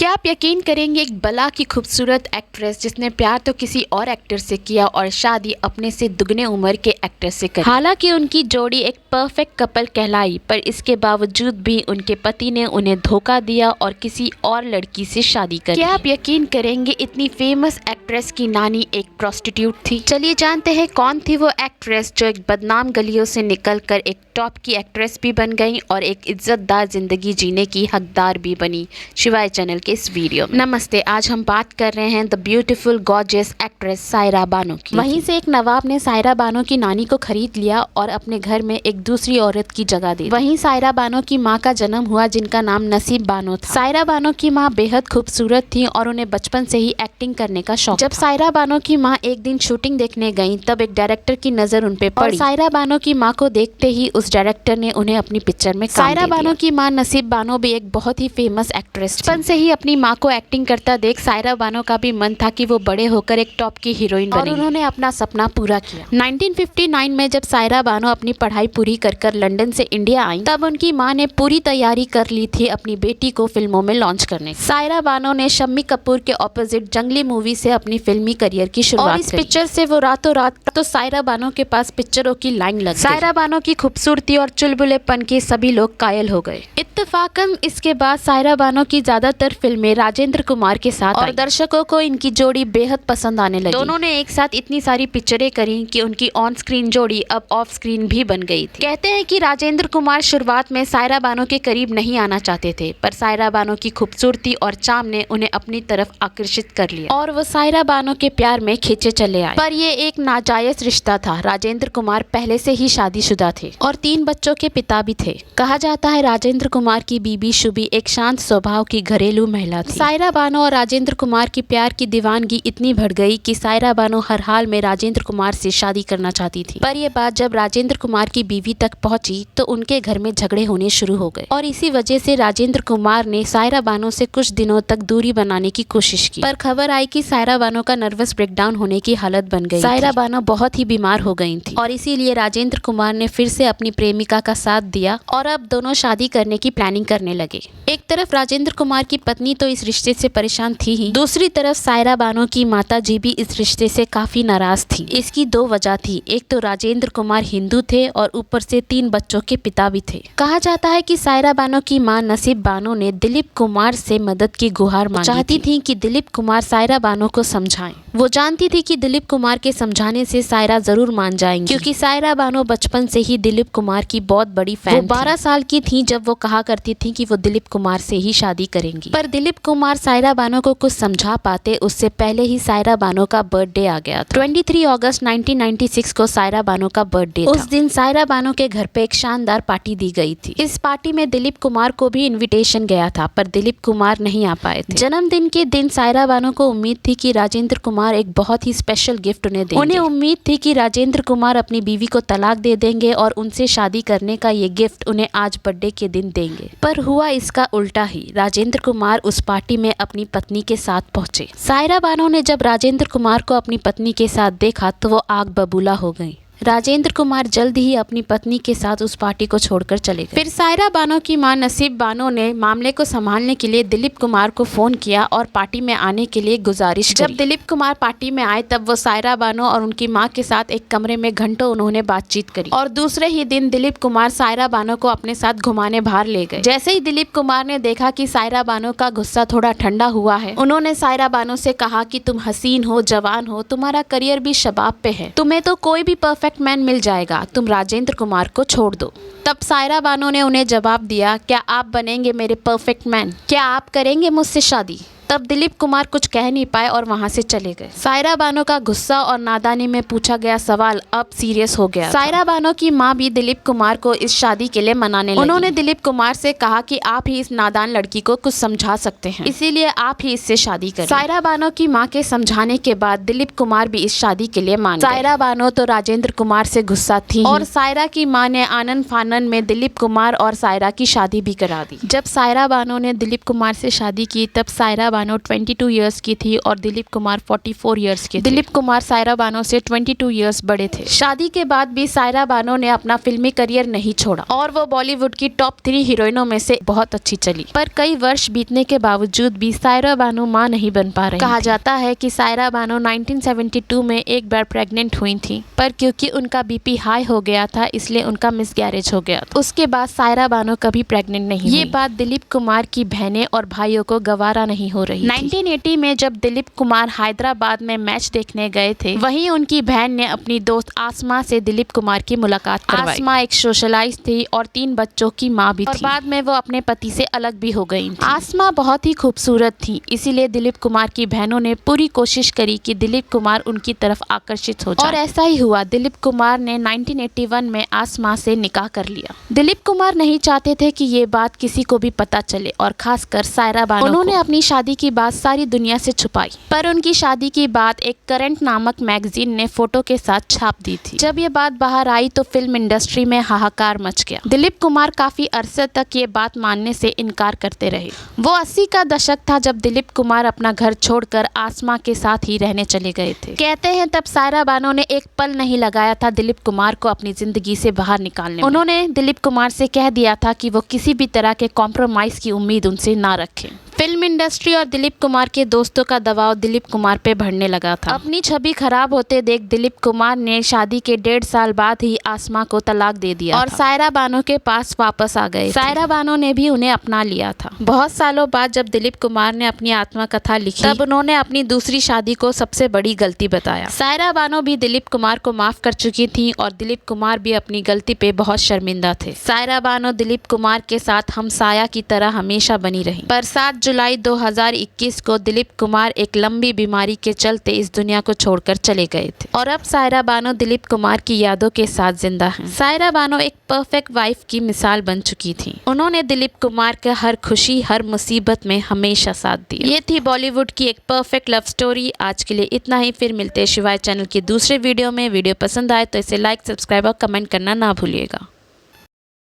क्या आप यकीन करेंगे, एक बला की खूबसूरत एक्ट्रेस जिसने प्यार तो किसी और एक्टर से किया और शादी अपने से दुगने उम्र के एक्टर से करी। हालांकि उनकी जोड़ी एक परफेक्ट कपल कहलाई, पर इसके बावजूद भी उनके पति ने उन्हें धोखा दिया और किसी और लड़की से शादी कर ली। क्या आप यकीन करेंगे, इतनी फेमस एक्ट्रेस की नानी एक प्रोस्टिट्यूट थी। चलिए जानते हैं कौन थी वो एक्ट्रेस जो एक बदनाम गलियों से निकलकर एक टॉप की एक्ट्रेस भी बन गई और एक इज्जतदार जिंदगी जीने की हकदार भी बनी। शिवाय चैनल के इस वीडियो में नमस्ते। आज हम बात कर रहे हैं the beautiful gorgeous actress Saira Bano की। वहीं से एक नवाब ने सायरा बानो की नानी को खरीद लिया और अपने घर में एक दूसरी औरत की जगह दी। वहीं सायरा बानो की माँ का जन्म हुआ, जिनका नाम नसीब बानो था। सायरा बानो की माँ बेहद खूबसूरत थी और उन्हें बचपन से ही एक्टिंग करने का शौक। जब सायरा बानो की माँ एक दिन शूटिंग देखने गयी, तब एक डायरेक्टर की नजर उन पे पड़ी। सायरा बानो की माँ को देखते ही उस डायरेक्टर ने उन्हें अपनी पिक्चर में सायरा बानो की माँ नसीब बानो भी एक बहुत ही फेमस एक्ट्रेस थी। बचपन से ही अपनी माँ को एक्टिंग करता देख सायरा बानो का भी मन था कि वो बड़े होकर एक टॉप की हीरोइन बने, और उन्होंने अपना सपना पूरा किया। 1959 में जब सायरा बानो अपनी पढ़ाई पूरी कर लंदन से इंडिया आई, तब उनकी माँ ने पूरी तैयारी कर ली थी अपनी बेटी को फिल्मों में लॉन्च करने। सायरा बानो ने शम्मी कपूर के ऑपोजिट जंगली मूवी से अपनी फिल्मी करियर की शुरुआत की। इस पिक्चर से वो रातों रात तो सायरा बानो के पास पिक्चरों की लाइन लग गई। सायरा बानो की खूबसूरती और चुलबुलेपन के सभी लोग कायल हो गए। इत्तेफाकन इसके बाद सायरा बानो की ज्यादातर फिल्में राजेंद्र कुमार के साथ और दर्शकों को इनकी जोड़ी बेहद पसंद आने लगी। दोनों ने एक साथ इतनी सारी पिक्चरें करी कि उनकी ऑन स्क्रीन जोड़ी अब ऑफ स्क्रीन भी बन गई थी। कहते हैं कि राजेंद्र कुमार शुरुआत में सायरा बानो के करीब नहीं आना चाहते थे, पर सायरा बानो की खूबसूरती और चार्म ने उन्हें अपनी तरफ आकर्षित कर लिया और वो सायरा बानो के प्यार में खींचे चले आए। पर ये एक नाजायज रिश्ता था। राजेंद्र कुमार पहले से ही शादीशुदा थे और 3 बच्चों के पिता भी थे। कहा जाता है राजेंद्र कुमार की बीबी शुभी एक शांत स्वभाव की घरेलू महिला थी। सायरा बानो और राजेंद्र कुमार की प्यार की दीवानगी इतनी बढ़ गई कि सायरा बानो हर हाल में राजेंद्र कुमार से शादी करना चाहती थी। पर यह बात जब राजेंद्र कुमार की बीवी तक पहुंची तो उनके घर में झगड़े होने शुरू हो गए और इसी वजह से राजेंद्र कुमार ने सायरा बानो से कुछ दिनों तक दूरी बनाने की कोशिश की। पर खबर आई कि सायरा बानो का नर्वस ब्रेकडाउन होने की हालत बन गई। सायरा बानो बहुत ही बीमार हो गई थी और इसीलिए राजेंद्र कुमार ने फिर से अपनी प्रेमिका का साथ दिया और अब दोनों शादी करने की प्लानिंग करने लगे। एक तरफ राजेंद्र कुमार की पत्नी तो इस रिश्ते से परेशान थी ही, दूसरी तरफ सायरा बानो की माताजी भी इस रिश्ते से काफी नाराज थी। इसकी 2 वजह थी। एक तो राजेंद्र कुमार हिंदू थे और ऊपर से 3 बच्चों के पिता भी थे। कहा जाता है कि सायरा बानो की मां नसीब बानो ने दिलीप कुमार से मदद की गुहार मांगी चाहती थी कि दिलीप कुमार सायरा बानो को समझाएं। वो जानती थी कि दिलीप कुमार के समझाने से सायरा जरूर मान जाएंगी, क्योंकि सायरा बानो बचपन से ही दिलीप कुमार की बहुत बड़ी फैन थी। 12 साल की थी जब वो कहा करती थी कि वो दिलीप कुमार से ही शादी करेंगी। पर दिलीप कुमार सायरा बानो को कुछ समझा पाते उससे पहले ही सायरा बानो का बर्थडे आ गया था। 23 अगस्त 1996 को सायरा बानो का बर्थडे था। उस दिन सायरा बानो के घर पे एक शानदार पार्टी दी गई थी। इस पार्टी में दिलीप कुमार को भी इनविटेशन गया था, पर दिलीप कुमार नहीं आ पाए थे। जन्मदिन के दिन सायरा बानो को उम्मीद थी कि राजेंद्र कुमार एक बहुत ही स्पेशल गिफ्ट उन्हें देंगे। उन्हें उम्मीद थी कि राजेंद्र कुमार अपनी बीवी को तलाक दे देंगे और उनसे शादी करने का ये गिफ्ट उन्हें आज बर्थडे के दिन देंगे। पर हुआ इसका उल्टा ही। राजेंद्र कुमार उस पार्टी में अपनी पत्नी के साथ पहुंचे। सायरा बानो ने जब राजेंद्र कुमार को अपनी पत्नी के साथ देखा तो वो आग बबूला हो गई। राजेंद्र कुमार जल्द ही अपनी पत्नी के साथ उस पार्टी को छोड़कर चले गए। फिर सायरा बानो की मां नसीब बानो ने मामले को संभालने के लिए दिलीप कुमार को फोन किया और पार्टी में आने के लिए गुजारिश करी। जब दिलीप कुमार पार्टी में आए तब वो सायरा बानो और उनकी मां के साथ एक कमरे में घंटों उन्होंने बातचीत करी और दूसरे ही दिन दिलीप कुमार सायरा बानो को अपने साथ घुमाने बाहर ले गए। जैसे ही दिलीप कुमार ने देखा कि सायरा बानो का गुस्सा थोड़ा ठंडा हुआ है, उन्होंने सायरा बानो से कहा कि तुम हसीन हो, जवान हो, तुम्हारा करियर भी शबाब पे है, तुम्हें तो कोई भी परफेक्ट मैन मिल जाएगा, तुम राजेंद्र कुमार को छोड़ दो। तब सायरा बानो ने उन्हें जवाब दिया, क्या आप बनेंगे मेरे परफेक्ट मैन? क्या आप करेंगे मुझसे शादी? तब दिलीप कुमार कुछ कह नहीं पाए और वहां से चले गए। सायरा बानो का गुस्सा और नादानी में पूछा गया सवाल अब सीरियस हो गया। सायरा बानो की मां भी दिलीप कुमार को इस शादी के लिए मनाने लगी। उन्होंने दिलीप कुमार से कहा कि आप ही इस नादान लड़की को कुछ समझा सकते हैं, इसीलिए आप ही इससे शादी करें। सायरा बानो की मां के समझाने के बाद दिलीप कुमार भी इस शादी के लिए मान गए। सायरा बानो तो राजेंद्र कुमार से गुस्सा थी और सायरा की मां ने आनन फानन में दिलीप कुमार और सायरा की शादी भी करा दी। जब सायरा बानो ने दिलीप कुमार से शादी की तब सायरा बानो 22 इयर्स की थी और दिलीप कुमार 44 इयर्स के थे। दिलीप कुमार सायरा बानो से 22 इयर्स बड़े थे। शादी के बाद भी सायरा बानो ने अपना फिल्मी करियर नहीं छोड़ा और वो बॉलीवुड की टॉप 3 हीरोइनों में से बहुत अच्छी चली। पर कई वर्ष बीतने के बावजूद भी सायरा बानो मां नहीं बन पा रही। कहा जाता है कि सायरा बानो 1972 में एक बार प्रेग्नेंट हुई थी, पर क्योंकि उनका बीपी हाई हो गया था इसलिए उनका मिसगैरेज हो गया। उसके बाद सायरा बानो कभी प्रेग्नेंट नहीं हुई। ये बात दिलीप कुमार की बहनें और भाइयों को गवारा नहीं हो रही। 1980 में जब दिलीप कुमार हैदराबाद में मैच देखने गए थे, वहीं उनकी बहन ने अपनी दोस्त आसमा से दिलीप कुमार की मुलाकात करवाई। आसमा एक सोशलाइस्ट थी और 3 बच्चों की माँ भी थी और बाद में वो अपने पति से अलग भी हो गई थी। आसमा बहुत ही खूबसूरत थी, इसीलिए दिलीप कुमार की बहनों ने पूरी कोशिश करी कि दिलीप कुमार उनकी तरफ आकर्षित हो जाए और ऐसा ही हुआ। दिलीप कुमार ने 1981 में आसमा से निकाह कर लिया। दिलीप कुमार नहीं चाहते थे कि ये बात किसी को भी पता चले और खासकर सायरा बानो। उन्होंने अपनी शादी की बात सारी दुनिया से छुपाई, पर उनकी शादी की बात एक करंट नामक मैगजीन ने फोटो के साथ छाप दी थी। जब ये बात बाहर आई तो फिल्म इंडस्ट्री में हाहाकार मच गया। दिलीप कुमार काफी अरसे तक ये बात मानने से इनकार करते रहे। वो 80 का दशक था जब दिलीप कुमार अपना घर छोड़कर आसमा के साथ ही रहने चले गए थे। कहते हैं तब सायरा बानो ने एक पल नहीं लगाया था दिलीप कुमार को अपनी जिंदगी से बाहर निकालने में। उन्होंने दिलीप कुमार से कह दिया था कि वो किसी भी तरह के कॉम्प्रोमाइज की उम्मीद उनसे ना रखें। फिल्म इंडस्ट्री और दिलीप कुमार के दोस्तों का दबाव दिलीप कुमार पे बढ़ने लगा था। अपनी छवि खराब होते देख दिलीप कुमार ने शादी के 1.5 साल बाद ही आसमा को तलाक दे दिया और सायरा बानो के पास वापस आ गए। सायरा बानो ने भी उन्हें अपना लिया था। बहुत सालों बाद जब दिलीप कुमार ने अपनी आत्मकथा लिखी, तब उन्होंने अपनी दूसरी शादी को सबसे बड़ी गलती बताया। सायरा बानो भी दिलीप कुमार को माफ कर चुकी थी और दिलीप कुमार भी अपनी गलती पे बहुत शर्मिंदा थे। सायरा बानो दिलीप कुमार के साथ हमसाया की तरह हमेशा बनी रही, पर 7 जुलाई 2021 को दिलीप कुमार एक लंबी बीमारी के चलते इस दुनिया को छोड़कर चले गए थे और अब सायरा बानो दिलीप कुमार की यादों के साथ जिंदा हैं। सायरा बानो एक परफेक्ट वाइफ की मिसाल बन चुकी थी। उन्होंने दिलीप कुमार के हर खुशी हर मुसीबत में हमेशा साथ दिया। ये थी बॉलीवुड की एक परफेक्ट लव स्टोरी। आज के लिए इतना ही, फिर मिलते हैं शिवाय चैनल के दूसरे वीडियो में। वीडियो पसंद आए तो इसे लाइक, सब्सक्राइब और कमेंट करना ना भूलिएगा।